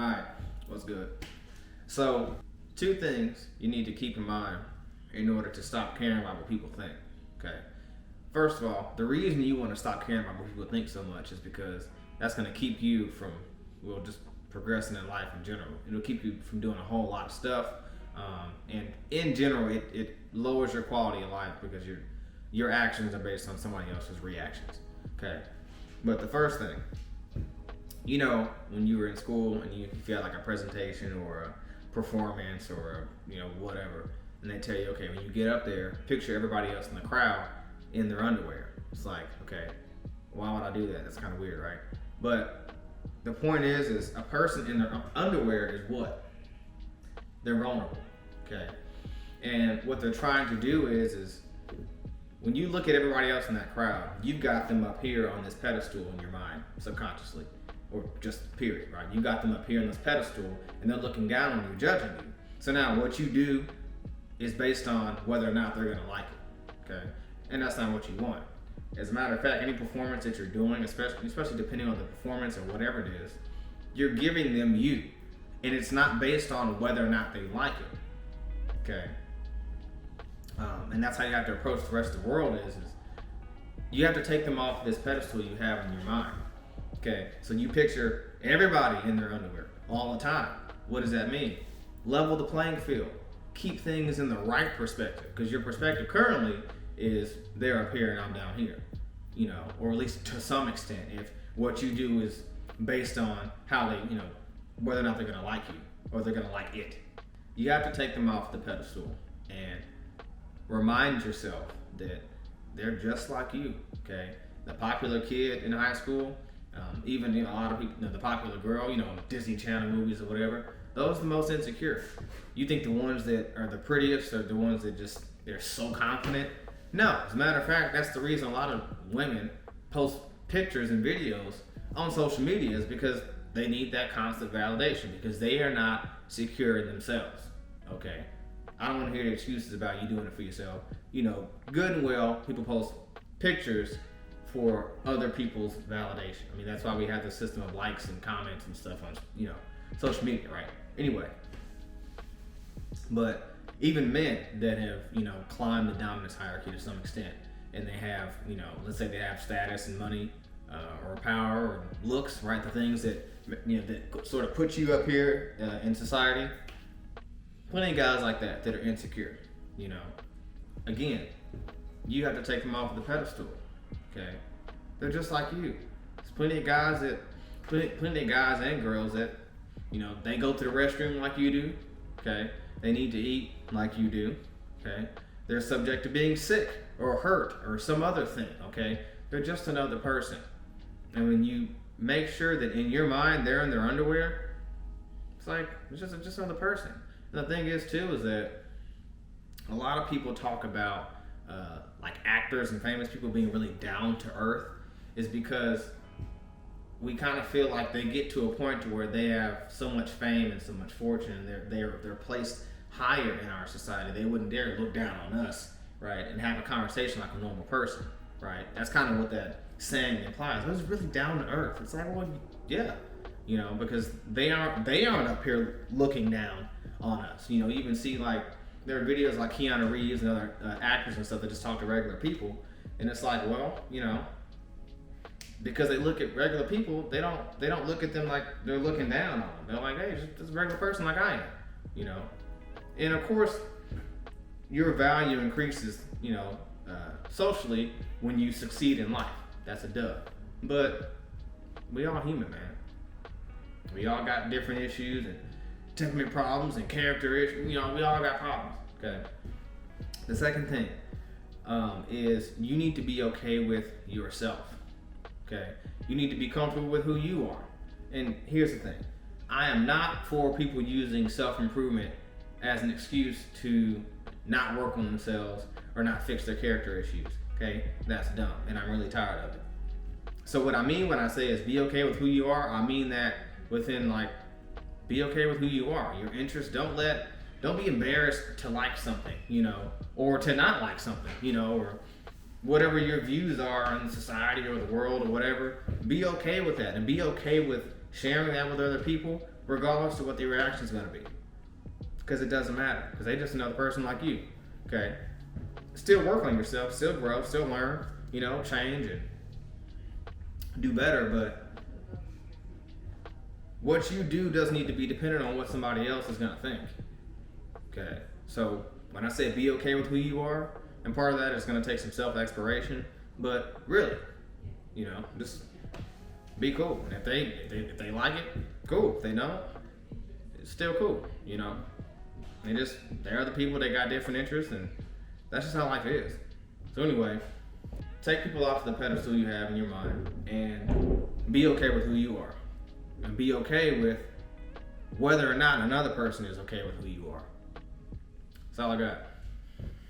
Alright, what's good? So, two things you need to keep in mind in order to stop caring about what people think. Okay. First of all, the reason you want to stop caring about what people think so much is because that's going to keep you from, just progressing in life in general. It'll keep you from doing a whole lot of stuff. And in general, it lowers your quality of life because your actions are based on somebody else's reactions. Okay. But the first thing, when you were in school and if you had like a presentation or a performance or whatever, and they tell you, okay, when you get up there, picture everybody else in the crowd in their underwear. It's like, okay, why would I do that? That's kind of weird, right? But the point is a person in their underwear is what? They're vulnerable, okay? And what they're trying to do is when you look at everybody else in that crowd, you've got them up here on this pedestal in your mind, subconsciously, or just period, right? You got them up here on this pedestal, and they're looking down on you, judging you. So now what you do is based on whether or not they're gonna like it, okay? And that's not what you want. As a matter of fact, any performance that you're doing, especially depending on the performance or whatever it is, you're giving them you. And it's not based on whether or not they like it, okay? And that's how you have to approach the rest of the world is you have to take them off this pedestal you have in your mind, okay? So you picture everybody in their underwear all the time. What does that mean? Level the playing field. Keep things in the right perspective, because your perspective currently is they're up here and I'm down here, or at least to some extent, if what you do is based on how they, whether or not they're gonna like you or they're gonna like it. You have to take them off the pedestal and remind yourself that they're just like you, okay? The popular kid in high school, even a lot of people, the popular girl, Disney Channel movies or whatever, those are the most insecure. You think the ones that are the prettiest are the ones that they're so confident? No, as a matter of fact, that's the reason a lot of women post pictures and videos on social media is because they need that constant validation because they are not secure in themselves, okay? I don't want to hear the excuses about you doing it for yourself. Good and well, people post pictures for other people's validation. I mean, that's why we have the system of likes and comments and stuff on, social media, right? Anyway, but even men that have, climbed the dominance hierarchy to some extent, and they have, let's say they have status and money, or power or looks, right? The things that, that sort of put you up here in society. Plenty of guys like that are insecure, Again, you have to take them off the pedestal, okay? They're just like you. There's plenty of guys and girls that, they go to the restroom like you do, okay? They need to eat like you do, okay? They're subject to being sick or hurt or some other thing, okay? They're just another person. And when you make sure that in your mind they're in their underwear, it's just another person. And the thing is too is that a lot of people talk about like actors and famous people being really down to earth is because we kind of feel like they get to a point to where they have so much fame and so much fortune and they're placed higher in our society. They wouldn't dare look down on us, right? And have a conversation like a normal person, right? That's kind of what that saying implies. It was really down to earth. It's like, well, yeah, because they aren't up here looking down on us. You even see like there are videos like Keanu Reeves and other actors and stuff that just talk to regular people, and it's like, well, because they look at regular people, they don't look at them like they're looking down on them. They're like, hey, just a regular person like I am, And of course, your value increases, socially when you succeed in life. That's a dub. But we all human, man. We all got different issues and temperament problems and character issues. We all got problems, okay? The second thing is you need to be okay with yourself, okay? You need to be comfortable with who you are. And here's the thing. I am not for people using self-improvement as an excuse to not work on themselves or not fix their character issues, okay? That's dumb, and I'm really tired of it. So what I mean when I say is be okay with who you are, I mean that within be okay with who you are. Your interests, don't be embarrassed to like something, or to not like something, or whatever your views are in society or the world or whatever. Be okay with that and be okay with sharing that with other people, regardless of what the reaction is going to be. Because it doesn't matter. Because they just another person like you. Okay? Still work on yourself, still grow, still learn, change and do better. But what you do doesn't need to be dependent on what somebody else is going to think. Okay? So when I say be okay with who you are, and part of that is going to take some self-exploration, but really, just be cool. And if they like it, cool. If they don't, it's still cool. They're other people. They got different interests, and that's just how life is. So anyway, take people off the pedestal you have in your mind, and be okay with who you are, and be okay with whether or not another person is okay with who you are. That's all I got.